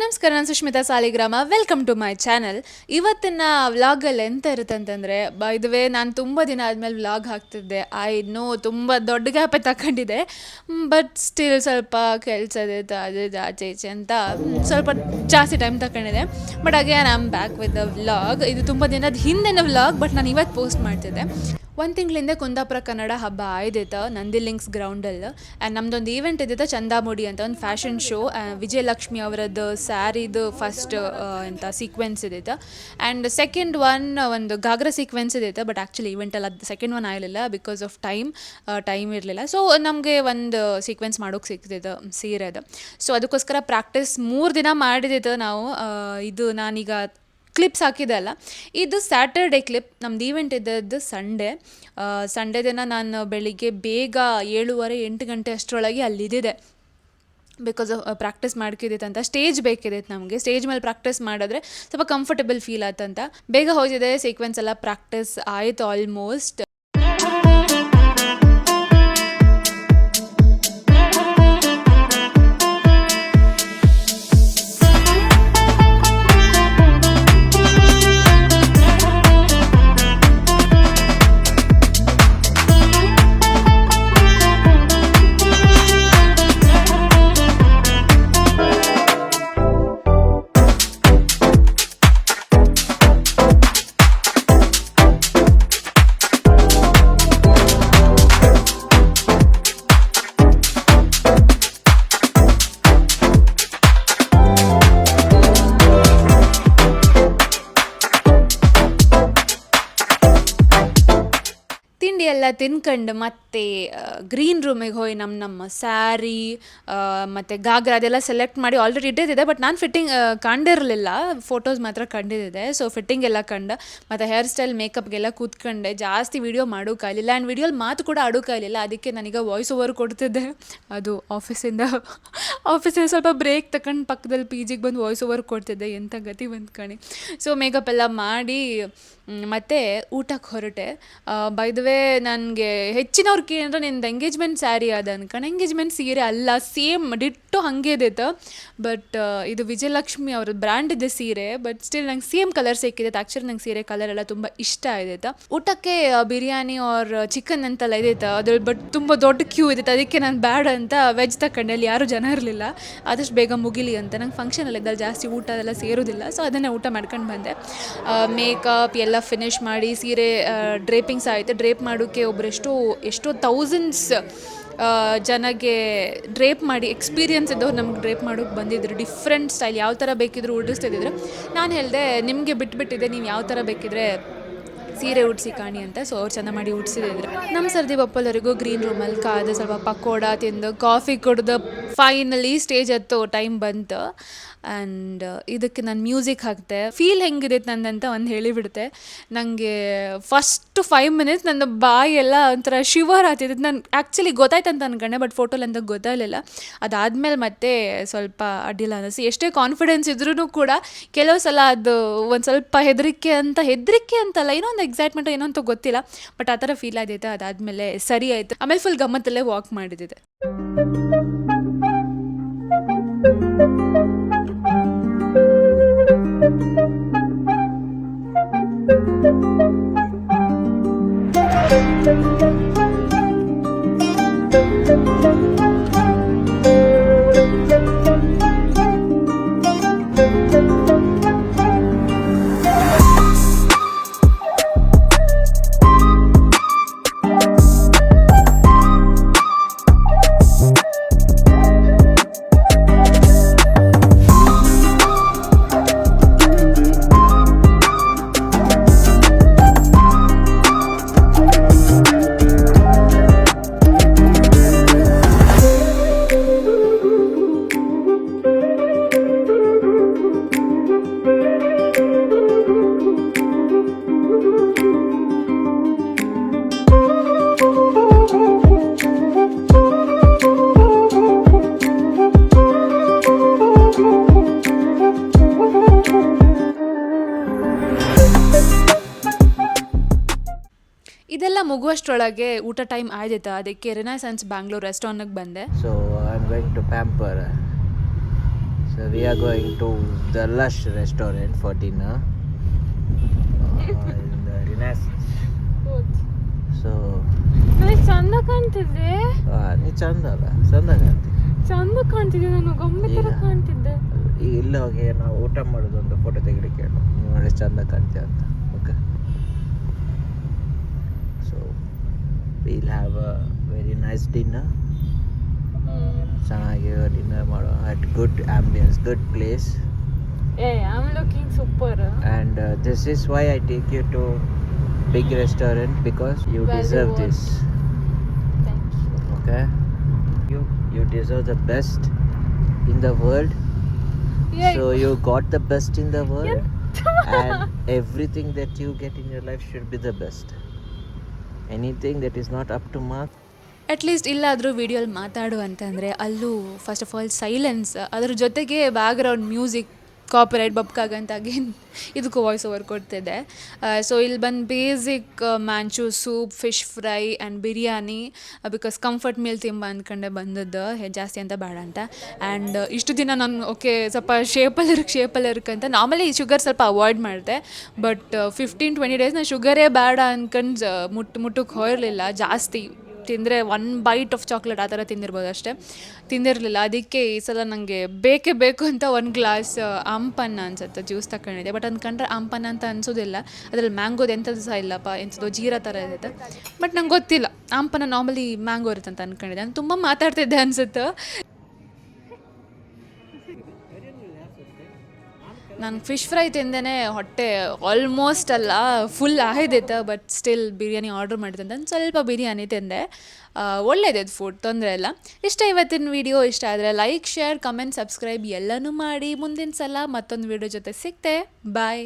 ನಮಸ್ಕಾರ, ನಾನು Sushmita Saligrama. Welcome to my channel. ಇವತ್ತಿನ ವ್ಲಾಗಲ್ಲಿ ಎಂತ ಇರುತ್ತೆ ಅಂತಂದರೆ, ಬೈ ದ ವೇ ನಾನು ತುಂಬ ದಿನ ಆದಮೇಲೆ ವ್ಲಾಗ್ ಹಾಕ್ತಿದ್ದೆ. ಐ ನೋ ತುಂಬ ದೊಡ್ಡ ಗ್ಯಾಪೇ ತಗೊಂಡಿದೆ, ಬಟ್ ಸ್ಟಿಲ್ ಸ್ವಲ್ಪ ಕೆಲಸದಿತ್ತು, ಅದು ಆಚೆ ಈಚೆ ಅಂತ ಸ್ವಲ್ಪ ಜಾಸ್ತಿ ಟೈಮ್ ತಗೊಂಡಿದೆ. But again I am back with the vlog. ಇದು ತುಂಬ ದಿನದ ಹಿಂದಿನ ವ್ಲಾಗ್, ಬಟ್ ನಾನು ಇವತ್ತು ಪೋಸ್ಟ್ ಮಾಡ್ತಿದ್ದೆ. ಒಂದು ತಿಂಗಳಿಂದ ಕುಂದಾಪುರ ಕನ್ನಡ ಹಬ್ಬ ಆಯ್ದಿತ್ತು ನಂದಿ ಲಿಂಕ್ಸ್ ಗ್ರೌಂಡಲ್ಲಿ. ಆ್ಯಂಡ್ ನಮ್ಮದೊಂದು ಈವೆಂಟ್ ಇದ್ದಿತ್ತು, ಚಂದಾಮುಡಿ ಅಂತ ಒಂದು ಫ್ಯಾಷನ್ ಶೋ. ವಿಜಯಲಕ್ಷ್ಮಿ ಅವರದ್ದು ಸ್ಯಾರಿದು ಫಸ್ಟ್ ಎಂತ ಸೀಕ್ವೆನ್ಸ್ ಇದ್ದಿತ್ತು. ಆ್ಯಂಡ್ ಸೆಕೆಂಡ್ ಒಂದು ಘಾಗ್ರಾ ಸೀಕ್ವೆನ್ಸ್ ಇದ್ದಿತ್ತು. ಬಟ್ ಆ್ಯಕ್ಚುಲಿ ಈವೆಂಟಲ್ಲಿ ಅದು ಸೆಕೆಂಡ್ ಒನ್ ಆಗಲಿಲ್ಲ ಬಿಕಾಸ್ ಆಫ್ ಟೈಮ್ ಇರಲಿಲ್ಲ. ಸೊ ನಮಗೆ ಒಂದು ಸೀಕ್ವೆನ್ಸ್ ಮಾಡೋಕ್ಕೆ ಸಿಗ್ತಿತ್ತು ಸೀರೆದು. ಸೊ ಅದಕ್ಕೋಸ್ಕರ ಪ್ರಾಕ್ಟೀಸ್ 3 ದಿನ ಮಾಡಿದಿತ್ತು ನಾವು. ಇದು ನಾನೀಗ ಕ್ಲಿಪ್ಸ್ ಹಾಕಿದೆ ಅಲ್ಲ, ಇದು ಸ್ಯಾಟರ್ಡೇ ಕ್ಲಿಪ್. ನಮ್ದು ಈವೆಂಟ್ ಇದ್ದದ್ದು ಸಂಡೇ ದಿನ ನಾನು ಬೆಳಿಗ್ಗೆ ಬೇಗ 7:30-8 ಗಂಟೆ ಅಷ್ಟರೊಳಗೆ ಅಲ್ಲಿದ್ದಿದೆ. ಬಿಕಾಸ್ ಆಫ್ ಪ್ರಾಕ್ಟೀಸ್ ಮಾಡ್ಕಿದ್ದಿತ್ತು ಅಂತ. ಸ್ಟೇಜ್ ಬೇಕಿದ್ದಿತ್ತು ನಮಗೆ. ಸ್ಟೇಜ್ ಮೇಲೆ ಪ್ರಾಕ್ಟೀಸ್ ಮಾಡಿದ್ರೆ ಸ್ವಲ್ಪ ಕಂಫರ್ಟಬಲ್ ಫೀಲ್ ಆಯ್ತಂತ ಬೇಗ ಹೋಗಿದೆ. ಸೀಕ್ವೆನ್ಸ್ ಎಲ್ಲ ಪ್ರಾಕ್ಟೀಸ್ ಆಯಿತು ಆಲ್ಮೋಸ್ಟ್. ತಿಂಡಿ ಎಲ್ಲ ತಿನ್ಕೊಂಡು ಮತ್ತೆ ಗ್ರೀನ್ ರೂಮಿಗೆ ಹೋಗಿ ನಮ್ಮ ಸ್ಯಾರಿ ಮತ್ತು ಘಾಗ್ರಾ ಅದೆಲ್ಲ ಸೆಲೆಕ್ಟ್ ಮಾಡಿ ಆಲ್ರೆಡಿ ಇಟ್ಟಿದ್ದಿದೆ. ಬಟ್ ನಾನು ಫಿಟ್ಟಿಂಗ್ ಕಂಡಿರಲಿಲ್ಲ, ಫೋಟೋಸ್ ಮಾತ್ರ ಕಂಡಿದ್ದಿದೆ. ಸೊ ಫಿಟ್ಟಿಂಗ್ ಎಲ್ಲ ಕಂಡು ಮತ್ತು ಹೇರ್ ಸ್ಟೈಲ್ ಮೇಕಪ್ಗೆಲ್ಲ ಕೂತ್ಕೊಂಡೆ. ಜಾಸ್ತಿ ವೀಡಿಯೋ ಮಾಡೋಕ್ಕಾಗಲಿಲ್ಲ ಆ್ಯಂಡ್ ವೀಡಿಯೋಲಿ ಮಾತು ಕೂಡ ಆಡೋಕ್ಕಾಗಲಿಲ್ಲ. ಅದಕ್ಕೆ ನಾನೀಗ ವಾಯ್ಸ್ ಓವರ್ ಕೊಡ್ತಿದ್ದೆ. ಅದು ಆಫೀಸಿಂದ ಸ್ವಲ್ಪ ಬ್ರೇಕ್ ತಗೊಂಡು ಪಕ್ಕದಲ್ಲಿ PGಗೆ ಬಂದು ವಾಯ್ಸ್ ಓವರ್ ಕೊಡ್ತಿದ್ದೆ. ಎಂಥ ಗತಿ ಬಂದು ಕಣಿ. ಸೊ ಮೇಕಪ್ ಎಲ್ಲ ಮಾಡಿ ಮತ್ತು ಊಟಕ್ಕೆ ಹೊರಟೆ. ಬೈ ದ ವೇ ನನಗೆ ಹೆಚ್ಚಿನವ್ರು ಕೇಳಿದ್ರೆ ನಿಂದು ಎಂಗೇಜ್ಮೆಂಟ್ ಸ್ಯಾರಿ ಅದ ಅನ್ಕೊಂಡು. ಎಂಗೇಜ್ಮೆಂಟ್ ಸೀರೆ ಅಲ್ಲ, ಸೇಮ್ ಡಿಟ್ಟು ಹಾಗೆ ಇದ್ದಿತ್ತು. ಬಟ್ ಇದು ವಿಜಯಲಕ್ಷ್ಮಿ ಅವ್ರ ಬ್ರ್ಯಾಂಡ್ ಇದೆ ಸೀರೆ. ಬಟ್ ಸ್ಟಿಲ್ ನಂಗೆ ಸೇಮ್ ಕಲರ್ ಸಿಕ್ಕಿದೆ. ಆ್ಯಕ್ಚುಲಿ ನಂಗೆ ಸೀರೆ ಕಲರ್ ಎಲ್ಲ ತುಂಬ ಇಷ್ಟ ಆಯ್ತು. ಊಟಕ್ಕೆ ಬಿರಿಯಾನಿ ಆರ್ ಚಿಕನ್ ಅಂತೆಲ್ಲ ಇದ್ದಿತ್ತು. ಅದ್ರ ಬಟ್ ತುಂಬ ದೊಡ್ಡ ಕ್ಯೂ ಇದ್ದಿತ್ತು. ಅದಕ್ಕೆ ನಾನು ಬ್ಯಾಡ ಅಂತ ವೆಜ್ ತಗೊಂಡೆ. ಅಲ್ಲಿ ಯಾರೂ ಜನ ಇರಲಿಲ್ಲ, ಆದಷ್ಟು ಬೇಗ ಮುಗಿಲಿ ಅಂತ. ನಂಗೆ ಫಂಕ್ಷನಲ್ಲಿ ಇದ್ದಲ್ಲಿ ಜಾಸ್ತಿ ಊಟ ಅದೆಲ್ಲ ಸೇರೋದಿಲ್ಲ. ಸೊ ಅದನ್ನೇ ಊಟ ಮಾಡ್ಕೊಂಡು ಬಂದೆ. ಮೇಕಪ್ ಎಲ್ಲ ಫಿನಿಷ್ ಮಾಡಿ ಸೀರೆ ಡ್ರೇಪಿಂಗ್ಸ್ ಆಯಿತು. ಡ್ರೇಪ್ ಮಾಡೋಕ್ಕೆ ಎಷ್ಟೋ ಥೌಸಂಡ್ಸ್ ಜನಗೆ ಡ್ರೇಪ್ ಮಾಡಿ ಎಕ್ಸ್ಪೀರಿಯನ್ಸ್ ಇದ್ದವ್ರು ನಮ್ಗೆ ಡ್ರೇಪ್ ಮಾಡೋಕ್ಕೆ ಬಂದಿದ್ರು. ಡಿಫ್ರೆಂಟ್ ಸ್ಟೈಲ್ ಯಾವ ಥರ ಬೇಕಿದ್ರು ಉಡಿಸ್ತಿದ್ರು. ನಾನು ಹೇಳಿದೆ ನಿಮಗೆ ಬಿಟ್ಬಿಟ್ಟಿದೆ, ನೀವು ಯಾವ ಥರ ಬೇಕಿದ್ರೆ ಸೀರೆ ಉಡಿಸಿ ಕಾಣಿ ಅಂತ. ಸೊ ಅವ್ರು ಚೆಂದ ಮಾಡಿ ಉಡಿಸಿದ್ರು. ನಮ್ಮ ಸರ್ದಿ ಬಪ್ಪಲ್ಲವರೆಗೂ ಗ್ರೀನ್ ರೂಮಲ್ಲಿ ಕಾದು ಸ್ವಲ್ಪ ಪಕೋಡ ತಿಂದು ಕಾಫಿ ಕುಡ್ದು ಫೈನಲಿ ಸ್ಟೇಜ್ ಹತ್ತೋ ಟೈಮ್ ಬಂತು. ಆ್ಯಂಡ್ ಇದಕ್ಕೆ ನಾನು ಮ್ಯೂಸಿಕ್ ಹಾಕ್ತೆ. ಫೀಲ್ ಹೆಂಗಿರುತ್ತೆ ನಂದಂತ ಒಂದು ಹೇಳಿಬಿಡುತ್ತೆ. ನನಗೆ ಫಸ್ಟ್ 5 ಮಿನಿಟ್ಸ್ ನನ್ನ ಬಾಯಿ ಎಲ್ಲ ಒಂಥರ ಶಿವರ್ ಆಗ್ತಿದ್ದು. ನಾನು ಆ್ಯಕ್ಚುಲಿ ಗೊತ್ತಾಯ್ತು ಅಂತ ಅನ್ಕೊಂಡೆ, ಬಟ್ ಫೋಟೋಲಿ ಅಂತ ಗೊತ್ತಾಗಲಿಲ್ಲ. ಅದಾದಮೇಲೆ ಮತ್ತೆ ಸ್ವಲ್ಪ ಅಡ್ಡಿಲ್ಲ ಅನ್ನಿಸಿ. ಎಷ್ಟೇ ಕಾನ್ಫಿಡೆನ್ಸ್ ಇದ್ರೂ ಕೂಡ ಕೆಲವು ಸಲ ಅದು ಒಂದು ಸ್ವಲ್ಪ ಹೆದರಿಕೆ ಅಂತಲ್ಲ, ಏನೋ ಒಂದು ಎಕ್ಸೈಟ್ಮೆಂಟು ಏನೋ ಅಂತ ಗೊತ್ತಿಲ್ಲ, ಬಟ್ ಆ ಥರ ಫೀಲ್ ಆದೈತೆ. ಅದಾದಮೇಲೆ ಸರಿ ಆಯಿತು. ಆಮೇಲೆ ಫುಲ್ ಗಮ್ಮತ್ತಲ್ಲೇ ವಾಕ್ ಮಾಡಿದ್ದೆ. ಇದೆಲ್ಲ ಮುಗುವಷ್ಟರೊಳಗೆ ಊಟ ಟೈಮ್ ಆಯ್ದಿತ್ತು. ಅದಕ್ಕೆ ರಿನೈಸೆನ್ಸ್ ಬ್ಯಾಂಗ್ಳೂರ್ ರೆಸ್ಟೋರೆಂಟ್ಗೆ ಬಂದೆ. So I'm going to pamper. So we are going to the Lush restaurant for dinner in the Renaissance. So ಚಂದ ಕಾಣ್ತಿದ್ದೆ ನೀ ಚಂದ ಅಲ್ಲ ಚಂದ ಕಾಣ್ತಿ ಚಂದ ಕಾಣ್ತಿದ್ದೆ ನಾನು ಗೊಂಬೆ ತರ ಕಾಣ್ತಿದ್ದೆ ಈಗ ಇಲ್ಲ ಹೋಗಿ ನಾವು ಊಟ ಮಾಡೋದು ಒಂದು ಫೋಟೋ ತೆಗಿಲಿಕ್ಕೆ ಹೇಳು ನೀವು ನೋಡಿ ಚಂದ ಕಾಣ್ತೀಯ ಅಂತ okay so will have a very nice dinner ಚೆನ್ನಾಗಿ ಡಿನ್ನರ್ ಮಾಡೋ at good ambience good place I'm looking super. And this is why I take you to big restaurant because you deserve this. Thank you. Okay? You deserve the best in the world. Yeah. So you got the best in the world. And everything that you get in your life should be the best. Anything that is not up to mark. At least ಇಲ್ಲಾದರೂ ವಿಡಿಯೋಲಿ ಮಾತಾಡು ಅಂತಂದರೆ ಅಲ್ಲೂ first of all silence ಅದ್ರ ಜೊತೆಗೆ background music copyright ಬಬ್ಕಾಗಂತ again ಇದಕ್ಕೂ voice over ಕೊಡ್ತಿದ್ದೆ ಸೊ ಇಲ್ಲಿ ಬಂದು basic manchow soup fish fry and biryani because comfort meal ತಿಂಬ ಅಂದ್ಕೊಂಡೆ ಬಂದದ್ದು ಜಾಸ್ತಿ ಅಂತ ಬೇಡ ಅಂತ ಆ್ಯಂಡ್ ಇಷ್ಟು ದಿನ ನಾನು ಓಕೆ ಸ್ವಲ್ಪ ಶೇಪಲ್ಲಿ ಇರ್ಕಂತ ನಾರ್ಮಲಿ ಶುಗರ್ ಸ್ವಲ್ಪ ಅವಾಯ್ಡ್ ಮಾಡಿದೆ ಬಟ್ 15-20 ಡೇಸ್ ನಾನು ಶುಗರೇ ಬೇಡ ಅಂದ್ಕೊಂಡು ಮುಟ್ಟಕ್ಕೆ ಹೋಗಿರಲಿಲ್ಲ ಜಾಸ್ತಿ ತಿಂದರೆ 1 ಬೈಟ್ ಆಫ್ ಚಾಕ್ಲೇಟ್ ಆ ಥರ ತಿಂದಿರ್ಬೋದು ಅಷ್ಟೇ ತಿಂದಿರಲಿಲ್ಲ ಅದಕ್ಕೆ ಈ ಸಲ ನನಗೆ ಬೇಕೇ ಬೇಕು ಅಂತ 1 ಗ್ಲಾಸ್ ಆಂಪನ್ನ ಅನ್ಸುತ್ತೆ ಜ್ಯೂಸ್ ತಗೊಂಡಿದ್ದೆ ಬಟ್ ಅಂದ್ಕೊಂಡ್ರೆ ಆಂಪನ್ನ ಅಂತ ಅನಿಸೋದಿಲ್ಲ ಅದ್ರಲ್ಲಿ ಮ್ಯಾಂಗೋದು ಎಂಥದ್ದು ಸಹ ಇಲ್ಲಪ್ಪ ಎಂಥದ್ದು ಜೀರಾ ಥರ ಇರುತ್ತೆ ಬಟ್ ನಂಗೆ ಗೊತ್ತಿಲ್ಲ ಆಂಪನ್ನ ನಾರ್ಮಲಿ ಮ್ಯಾಂಗೋ ಇರುತ್ತೆ ಅಂತ ಅಂದ್ಕೊಂಡಿದ್ದೆ ನಾನು ತುಂಬ ಮಾತಾಡ್ತಿದ್ದೆ ಅನಿಸುತ್ತೆ ನಾನು ಫಿಶ್ ಫ್ರೈ ತಿಂದೇ ಹೊಟ್ಟೆ ಆಲ್ಮೋಸ್ಟ್ ಅಲ್ಲ ಫುಲ್ ಆಗಿದ್ದಿತ್ತು ಬಟ್ ಸ್ಟಿಲ್ ಬಿರಿಯಾನಿ ಆರ್ಡ್ರ್ ಮಾಡಿದ್ದೆ ನಾನು ಸ್ವಲ್ಪ ಬಿರಿಯಾನಿ ತಿಂದೆ ಒಳ್ಳೇದಿತ್ತು ಫುಡ್ ತೊಂದರೆ ಇಲ್ಲ ಇಷ್ಟ ಇವತ್ತಿನ ವಿಡಿಯೋ ಇಷ್ಟ ಆದರೆ ಲೈಕ್ ಶೇರ್ ಕಮೆಂಟ್ ಸಬ್ಸ್ಕ್ರೈಬ್ ಎಲ್ಲನೂ ಮಾಡಿ ಮುಂದಿನ ಸಲ ಮತ್ತೊಂದು ವಿಡಿಯೋ ಜೊತೆ ಸಿಗ್ತೆ ಬಾಯ್